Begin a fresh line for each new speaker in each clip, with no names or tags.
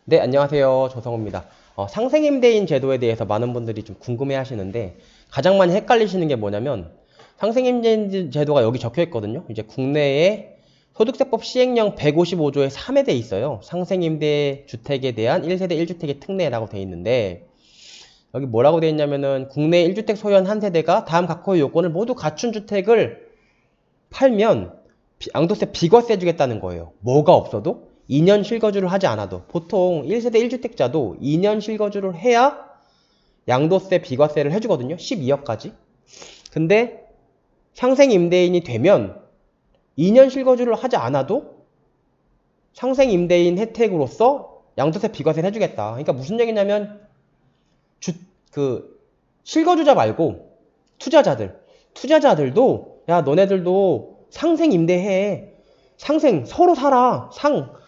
네, 안녕하세요. 조성호입니다. 상생임대인 제도에 대해서 많은 분들이 좀 궁금해 하시는데, 가장 많이 헷갈리시는 게 뭐냐면, 상생임대인 제도가 여기 적혀 있거든요. 이제 국내에 소득세법 시행령 155조의 3에 돼 있어요. 상생임대 주택에 대한 1세대 1주택의 특례라고 돼 있는데, 여기 뭐라고 돼 있냐면은, 국내 1주택 소유한 한 세대가 다음 각호의 요건을 모두 갖춘 주택을 팔면, 양도세 비과세 주겠다는 거예요. 뭐가 없어도? 2년 실거주를 하지 않아도. 보통 1세대 1주택자도 2년 실거주를 해야 양도세 비과세를 해주거든요. 12억까지. 근데 상생임대인이 되면 2년 실거주를 하지 않아도 상생임대인 혜택으로서 양도세 비과세를 해주겠다. 그러니까 무슨 얘기냐면 실거주자 말고 투자자들도 야 너네들도 상생임대해. 서로 살아.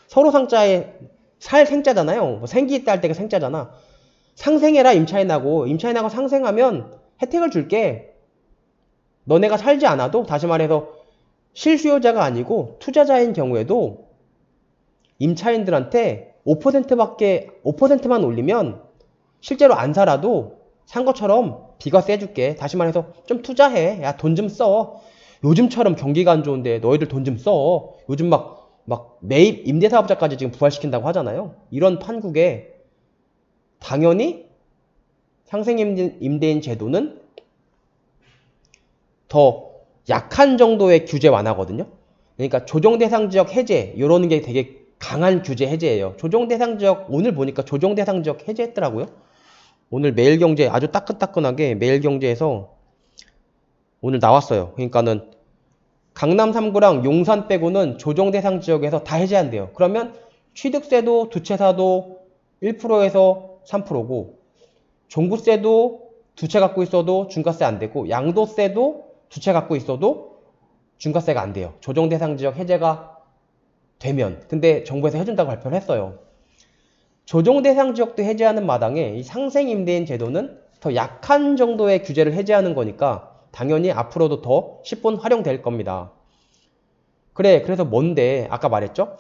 서로 상자에 살 생자잖아요. 뭐 생기 딸 때가 생자잖아. 상생해라 임차인하고 상생하면 혜택을 줄게. 너네가 살지 않아도 다시 말해서 실수요자가 아니고 투자자인 경우에도 임차인들한테 5%만 올리면 실제로 안 살아도 산 것처럼 비과세 해줄게. 다시 말해서 좀 투자해. 야 돈 좀 써. 요즘처럼 경기가 안 좋은데 너희들 돈 좀 써. 요즘 막 매입 임대사업자까지 지금 부활시킨다고 하잖아요. 이런 판국에 당연히 상생임대인 제도는 더 약한 정도의 규제 완화거든요. 그러니까 조정대상지역 해제 이러는 게 되게 강한 규제 해제예요. 조정대상지역 오늘 보니까 조정대상지역 해제했더라고요. 오늘 매일경제 아주 따끈따끈하게 매일경제에서 오늘 나왔어요. 그러니까는 강남 3구랑 용산 빼고는 조정대상 지역에서 다 해제한대요. 그러면 취득세도 두 채 사도 1%에서 3%고 종부세도 두 채 갖고 있어도 중과세 안 되고 양도세도 두 채 갖고 있어도 중과세가 안 돼요. 조정대상 지역 해제가 되면. 근데 정부에서 해준다고 발표를 했어요. 조정대상 지역도 해제하는 마당에 이 상생임대인 제도는 더 약한 정도의 규제를 해제하는 거니까 당연히 앞으로도 더 10분 활용될 겁니다. 그래서 뭔데? 아까 말했죠?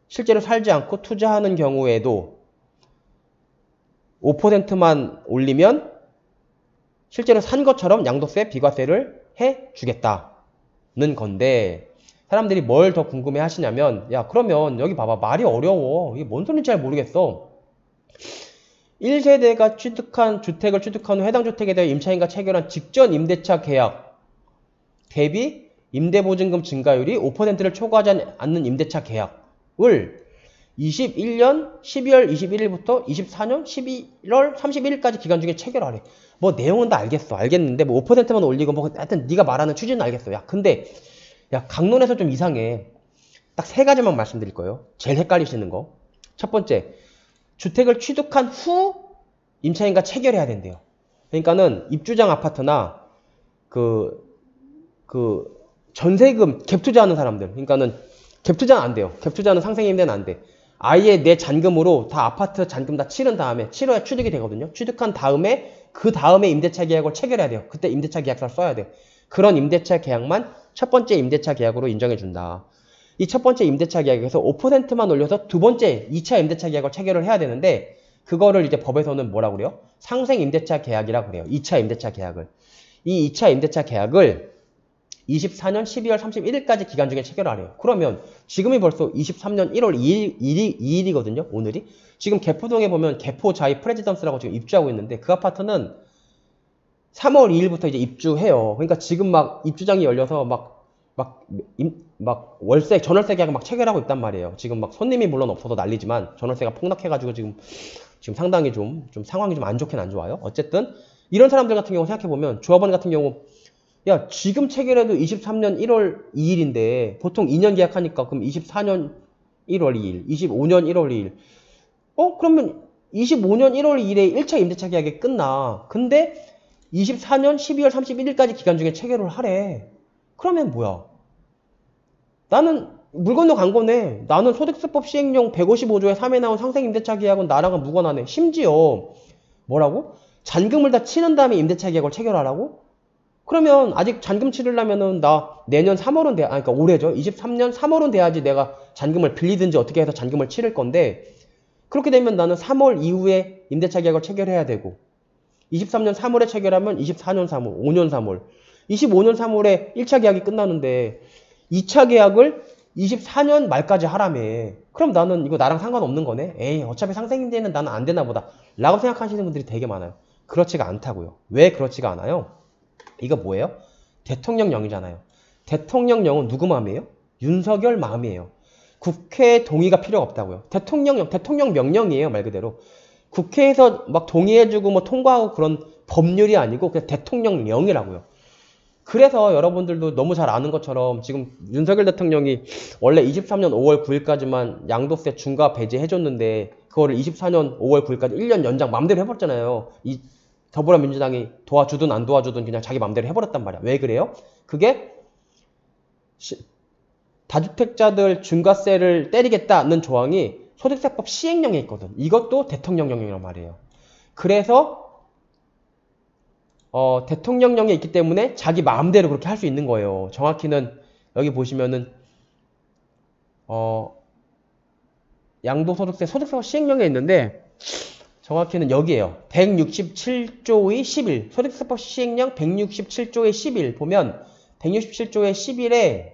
실제로 살지 않고 투자하는 경우에도 5%만 올리면 실제로 산 것처럼 양도세, 비과세를 해주겠다는 건데 사람들이 뭘 더 궁금해 하시냐면 야 그러면 여기 봐봐 말이 어려워. 이게 뭔 소리인지 잘 모르겠어. 1세대가 주택을 취득한 후 해당 주택에 대해 임차인과 체결한 직전 임대차 계약 대비 임대보증금 증가율이 5%를 초과하지 않는 임대차 계약을 21년 12월 21일부터 24년 11월 31일까지 기간 중에 체결하래. 뭐 내용은 다 알겠는데 뭐 5%만 올리고 뭐 하여튼 네가 말하는 취지는 알겠어. 야 근데 야 강론에서 좀 이상해. 딱 세 가지만 말씀드릴 거예요. 제일 헷갈리시는 거. 첫 번째, 주택을 취득한 후 임차인과 체결해야 된대요. 그러니까는 입주장 아파트나 전세금 갭투자하는 사람들. 그러니까는 갭투자는 안 돼요. 갭투자는 상생임대는 안 돼. 아예 내 잔금으로 다 아파트 잔금 다 치른 다음에 치러야 취득이 되거든요. 취득한 다음에 그 다음에 임대차 계약을 체결해야 돼요. 그때 임대차 계약서를 써야 돼. 그런 임대차 계약만 첫 번째 임대차 계약으로 인정해 준다. 이 첫 번째 임대차 계약에서 5%만 올려서 두 번째 2차 임대차 계약을 체결을 해야 되는데 그거를 이제 법에서는 뭐라고 그래요? 상생 임대차 계약이라고 그래요. 2차 임대차 계약을. 이 2차 임대차 계약을 24년 12월 31일까지 기간 중에 체결하래요. 그러면 지금이 벌써 23년 1월 2일이거든요. 오늘이. 지금 개포동에 보면 개포자이 프레지던스라고 지금 입주하고 있는데 그 아파트는 3월 2일부터 이제 입주해요. 그러니까 지금 막 입주장이 열려서 전월세 계약을 막 체결하고 있단 말이에요. 지금 막 손님이 물론 없어서 난리지만 전월세가 폭락해가지고 지금 상당히 좀 상황이 좀 안 좋긴 안 좋아요. 어쨌든 이런 사람들 같은 경우 생각해보면 조합원 같은 경우 야 지금 체결해도 23년 1월 2일인데 보통 2년 계약하니까 그럼 24년 1월 2일, 25년 1월 2일 그러면 25년 1월 2일에 1차 임대차 계약이 끝나. 근데 24년 12월 31일까지 기간 중에 체결을 하래. 그러면 뭐야? 나는 물 건너 간 거네. 나는 소득세법 시행령 155조에 3에 나온 상생임대차 계약은 나랑은 무관하네. 심지어 뭐라고? 잔금을 다 치는 다음에 임대차 계약을 체결하라고? 그러면 아직 잔금 치르려면은 나 내년 3월은 그러니까 올해죠. 23년 3월은 돼야지 내가 잔금을 빌리든지 어떻게 해서 잔금을 치를 건데 그렇게 되면 나는 3월 이후에 임대차 계약을 체결해야 되고 23년 3월에 체결하면 24년 3월, 5년 3월 25년 3월에 1차 계약이 끝나는데 2차 계약을 24년 말까지 하라며. 그럼 나는 이거 나랑 상관없는 거네. 에이 어차피 상생임대는 나는 안 되나 보다 라고 생각하시는 분들이 되게 많아요. 그렇지가 않다고요. 왜 그렇지가 않아요? 이거 뭐예요? 대통령령이잖아요. 대통령령은 누구 마음이에요? 윤석열 마음이에요. 국회 동의가 필요가 없다고요. 대통령령, 대통령 명령이에요. 말 그대로. 국회에서 막 동의해주고 뭐 통과하고 그런 법률이 아니고 그냥 대통령령이라고요. 그래서 여러분들도 너무 잘 아는 것처럼 지금 윤석열 대통령이 원래 23년 5월 9일까지만 양도세 중과 배제해줬는데 그거를 24년 5월 9일까지 1년 연장 맘대로 해버렸잖아요. 이 더불어민주당이 도와주든 안 도와주든 그냥 자기 맘대로 해버렸단 말이야. 왜 그래요? 그게 다주택자들 중과세를 때리겠다는 조항이 소득세법 시행령에 있거든. 이것도 대통령령이란 말이에요. 그래서 대통령령에 있기 때문에 자기 마음대로 그렇게 할 수 있는 거예요. 정확히는 여기 보시면은 양도소득세 소득세법 시행령에 있는데 정확히는 여기에요. 167조의 11 소득세법 시행령 167조의 11 보면 167조의 11에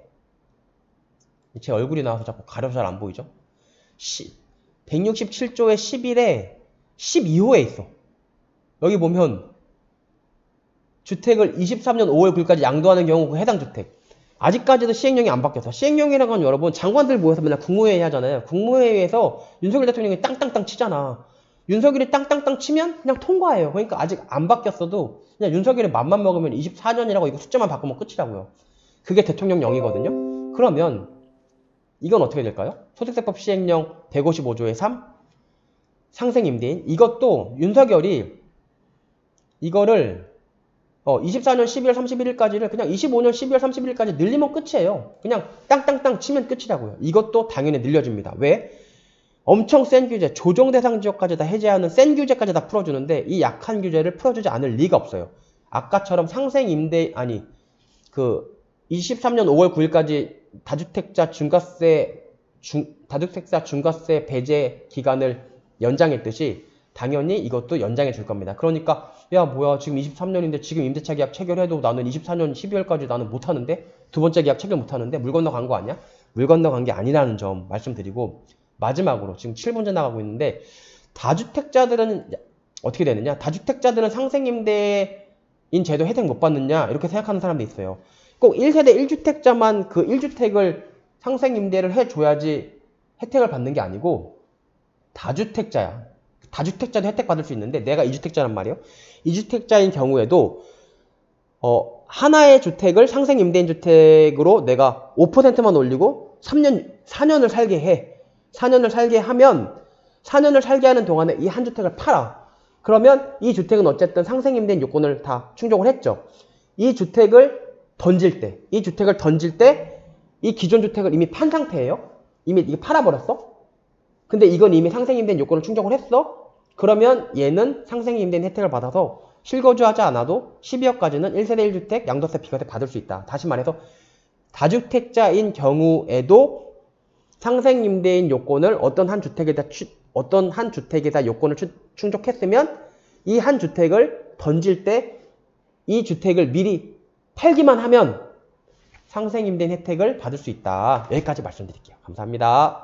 제 얼굴이 나와서 자꾸 가려서 잘 안 보이죠? 167조의 11에 12호에 있어. 여기 보면 주택을 23년 5월 9일까지 양도하는 경우 그 해당 주택. 아직까지도 시행령이 안 바뀌었어. 시행령이라는 건 여러분 장관들 모여서 맨날 국무회의 하잖아요. 국무회의에서 윤석열 대통령이 땅땅땅 치잖아. 윤석열이 땅땅땅 치면 그냥 통과해요. 그러니까 아직 안 바뀌었어도 그냥 윤석열이 맘만 먹으면 24년이라고 이거 숫자만 바꾸면 끝이라고요. 그게 대통령령이거든요. 그러면 이건 어떻게 될까요? 소득세법 시행령 155조의 3 상생임대인 이것도 윤석열이 이거를 24년 12월 31일까지를 그냥 25년 12월 31일까지 늘리면 끝이에요. 그냥 땅땅땅 치면 끝이라고요. 이것도 당연히 늘려집니다. 왜? 엄청 센 규제, 조정 대상 지역까지 다 해제하는 센 규제까지 다 풀어주는데 이 약한 규제를 풀어주지 않을 리가 없어요. 아까처럼 상생임대 아니 그 23년 5월 9일까지 다주택자 중과세 배제 기간을 연장했듯이 당연히 이것도 연장해 줄 겁니다. 그러니까 야 뭐야 지금 23년인데 지금 임대차 계약 체결해도 나는 24년 12월까지 나는 못하는데 두 번째 계약 체결 못하는데 물 건너간 거 아니야? 물 건너간 게 아니라는 점 말씀드리고 마지막으로 지금 7분째 나가고 있는데 다주택자들은 어떻게 되느냐? 다주택자들은 상생임대인 제도 혜택 못 받느냐? 이렇게 생각하는 사람도 있어요. 꼭 1세대 1주택자만 그 1주택을 상생임대를 해줘야지 혜택을 받는 게 아니고 다주택자야. 다주택자도 혜택 받을 수 있는데 내가 2주택자란 말이에요. 2주택자인 경우에도 하나의 주택을 상생임대인 주택으로 내가 5%만 올리고 4년을 살게 해. 4년을 살게 하면 4년을 살게 하는 동안에 이 한 주택을 팔아. 그러면 이 주택은 어쨌든 상생임대인 요건을 다 충족을 했죠. 이 주택을 던질 때 이 기존 주택을 이미 판 상태예요. 이미 이게 팔아버렸어. 근데 이건 이미 상생임대인 요건을 충족을 했어. 그러면 얘는 상생임대인 혜택을 받아서 실거주하지 않아도 12억까지는 1세대 1주택 양도세 비과세 받을 수 있다. 다시 말해서 다주택자인 경우에도 상생임대인 요건을 어떤 한 주택에다 요건을 충족했으면 이 한 주택을 던질 때 이 주택을 미리 팔기만 하면 상생임대인 혜택을 받을 수 있다. 여기까지 말씀드릴게요. 감사합니다.